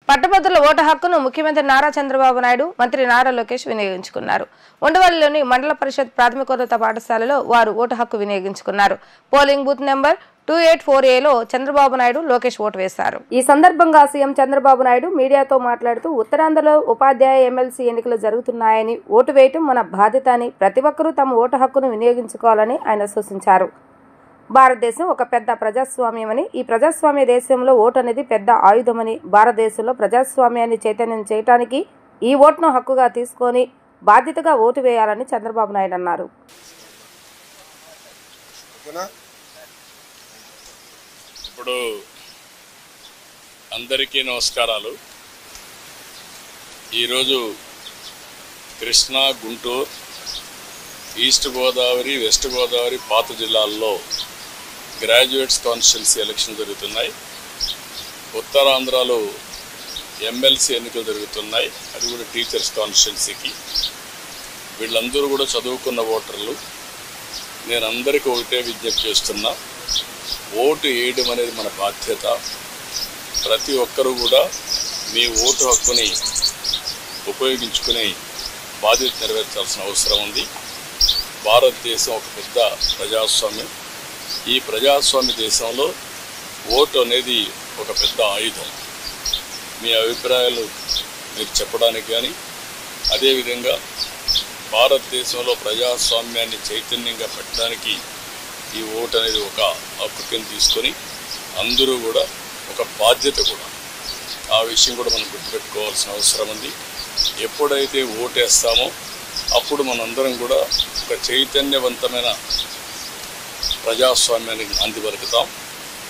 పట్టభద్రుల ఓటు హక్కును ముఖ్యమంత్రి నారా చంద్రబాబు నాయుడు, మంత్రి నారా లోకేష్ వినియోగించుకున్నారు. ఉండవల్లిలోని మండల పరిషత్ ప్రాథమికోన్నత పాఠశాలలో వారు ఓటు హక్కు వినియోగించుకున్నారు. Polling booth number 284A Chandrababu Naidu, Lokesh vote వేశారు. ఈ సందర్భంగా సీఎం చంద్రబాబు నాయుడు మీడియాతో మాట్లాడుతూ ఉత్తరాంధ్రలో ఉపాధ్యాయ ఎమ్మెల్సీ ఎన్నికలు జరుగుతున్నాయని, ఓటు వేయటం మన బాధ్యత అని, ప్రతి ఒక్కరూ తమ ఓటు హక్కును వినియోగించుకోవాలని ఆయన సూచించారు. భారతదేశం ఒక పెద్ద ప్రజాస్వామ్యమని, ఈ ప్రజాస్వామ్య దేశంలో ఓటు అనేది పెద్ద ఆయుధమని, భారతదేశంలో ప్రజాస్వామ్యాన్ని చైతన్యం చేయడానికి ఈ ఓటును హక్కుగా తీసుకొని బాధ్యతగా ఓటు వేయాలని చంద్రబాబు నాయుడు అన్నారు. ఇప్పుడు అందరికీ నమస్కారాలు. ఈరోజు కృష్ణా, గుంటూరు, ఈస్ట్ గోదావరి, వెస్ట్ గోదావరి, పాత జిల్లాల్లో గ్రాడ్యుయేట్స్ కాన్స్టిట్యున్సీ ఎలక్షన్ జరుగుతున్నాయి. ఉత్తరాంధ్రలో ఎమ్మెల్సీ ఎన్నికలు జరుగుతున్నాయి, అది కూడా టీచర్స్ కాన్స్టిట్యున్సీకి. వీళ్ళందరూ కూడా చదువుకున్న ఓటర్లు. నేను అందరికీ ఒకటే విజ్ఞప్తి చేస్తున్నా, ఓటు వేయడం అనేది మన బాధ్యత. ప్రతి ఒక్కరూ కూడా మీ ఓటు హక్కుని ఉపయోగించుకుని బాధ్యత నెరవేర్చాల్సిన అవసరం ఉంది. భారతదేశం ఒక పెద్ద ప్రజాస్వామ్యం. ఈ ప్రజాస్వామ్య దేశంలో ఓటు అనేది ఒక పెద్ద ఆయుధం. మీ అభిప్రాయాలు మీరు చెప్పడానికి కానీ, అదేవిధంగా భారతదేశంలో ప్రజాస్వామ్యాన్ని చైతన్యంగా పెట్టడానికి ఈ ఓటు అనేది ఒక హక్కు కింద తీసుకొని అందరూ కూడా ఒక బాధ్యత కూడా. ఆ విషయం కూడా మనం గుర్తుపెట్టుకోవాల్సిన అవసరం ఉంది. ఎప్పుడైతే ఓటేస్తామో అప్పుడు మనందరం కూడా ఒక చైతన్యవంతమైన ప్రజాస్వామ్యానికి నాంది పలుకుతాం.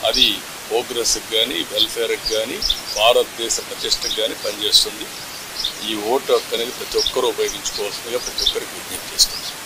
అది ప్రోగ్రెస్కి కానీ, వెల్ఫేర్కి కానీ, భారతదేశ ప్రతిష్టకు కానీ పనిచేస్తుంది. ఈ ఓటు హక్కు అనేది ప్రతి ఒక్కరూ ఉపయోగించుకోవాల్సిందిగా ప్రతి ఒక్కరికి విజ్ఞప్తి చేస్తుంది.